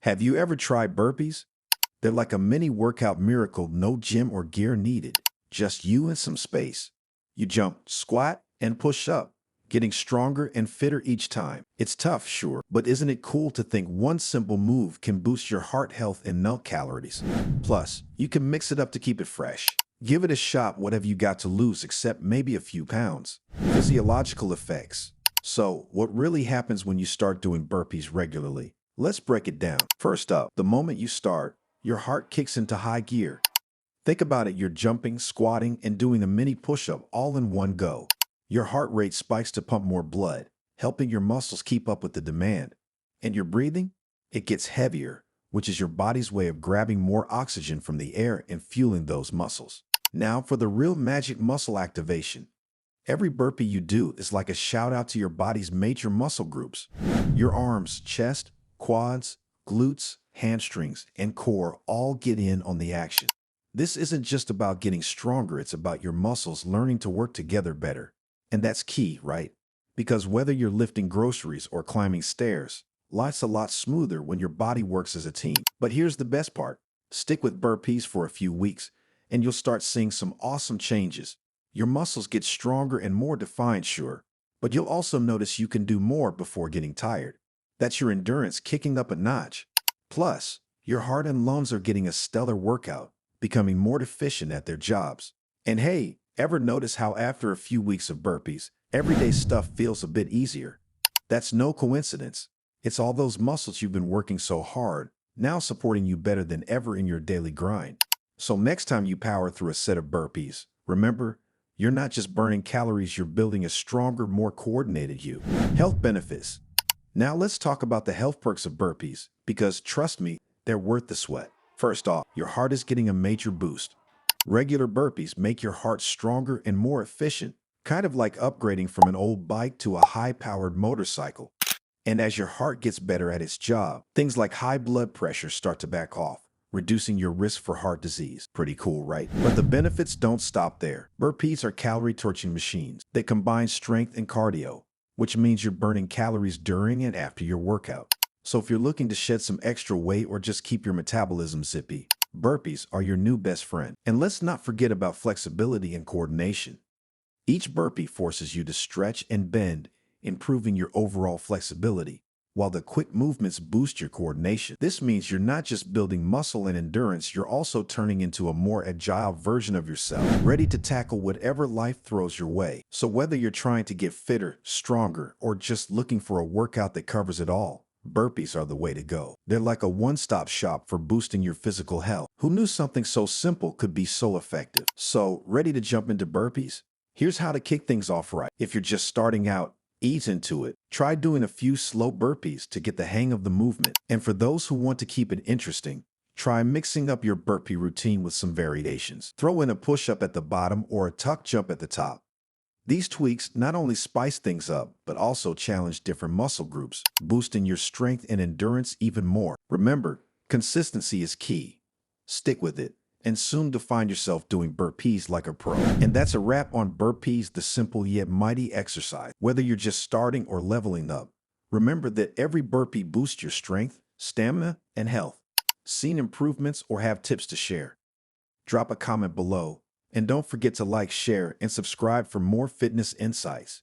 Have you ever tried burpees? They're like a mini workout miracle, no gym or gear needed, just you and some space. You jump, squat, and push up, getting stronger and fitter each time. It's tough, sure, but isn't it cool to think one simple move can boost your heart health and melt calories? Plus, you can mix it up to keep it fresh. Give it a shot. What have you got to lose except maybe a few pounds? Physiological effects. So, what really happens when you start doing burpees regularly? Let's break it down. First up, the moment you start, your heart kicks into high gear. Think about it, you're jumping, squatting, and doing a mini push-up all in one go. Your heart rate spikes to pump more blood, helping your muscles keep up with the demand. And your breathing? It gets heavier, which is your body's way of grabbing more oxygen from the air and fueling those muscles. Now for the real magic muscle activation. Every burpee you do is like a shout out to your body's major muscle groups. Your arms, chest, quads, glutes, hamstrings, and core all get in on the action. This isn't just about getting stronger, it's about your muscles learning to work together better. And that's key, right? Because whether you're lifting groceries or climbing stairs, life's a lot smoother when your body works as a team. But here's the best part. Stick with burpees for a few weeks, and you'll start seeing some awesome changes. Your muscles get stronger and more defined, sure, but you'll also notice you can do more before getting tired. That's your endurance kicking up a notch. Plus, your heart and lungs are getting a stellar workout, becoming more efficient at their jobs. And hey, ever notice how after a few weeks of burpees, everyday stuff feels a bit easier? That's no coincidence. It's all those muscles you've been working so hard, now supporting you better than ever in your daily grind. So next time you power through a set of burpees, remember, you're not just burning calories, you're building a stronger, more coordinated you. Health benefits. Now let's talk about the health perks of burpees, because trust me, they're worth the sweat. First off, your heart is getting a major boost. Regular burpees make your heart stronger and more efficient, kind of like upgrading from an old bike to a high-powered motorcycle. And as your heart gets better at its job, things like high blood pressure start to back off, reducing your risk for heart disease. Pretty cool, right? But the benefits don't stop there. Burpees are calorie-torching machines that combine strength and cardio, which means you're burning calories during and after your workout. So if you're looking to shed some extra weight or just keep your metabolism zippy, burpees are your new best friend. And let's not forget about flexibility and coordination. Each burpee forces you to stretch and bend, improving your overall flexibility, while the quick movements boost your coordination. This means you're not just building muscle and endurance, you're also turning into a more agile version of yourself, ready to tackle whatever life throws your way. So whether you're trying to get fitter, stronger, or just looking for a workout that covers it all, burpees are the way to go. They're like a one-stop shop for boosting your physical health. Who knew something so simple could be so effective? So, ready to jump into burpees? Here's how to kick things off right. If you're just starting out, ease into it. Try doing a few slow burpees to get the hang of the movement. And for those who want to keep it interesting, try mixing up your burpee routine with some variations. Throw in a push-up at the bottom or a tuck jump at the top. These tweaks not only spice things up, but also challenge different muscle groups, boosting your strength and endurance even more. Remember, consistency is key. Stick with it, and soon to find yourself doing burpees like a pro. And that's a wrap on burpees, the simple yet mighty exercise. Whether you're just starting or leveling up, remember that every burpee boosts your strength, stamina, and health. Seen improvements or have tips to share? Drop a comment below. And don't forget to like, share, and subscribe for more fitness insights.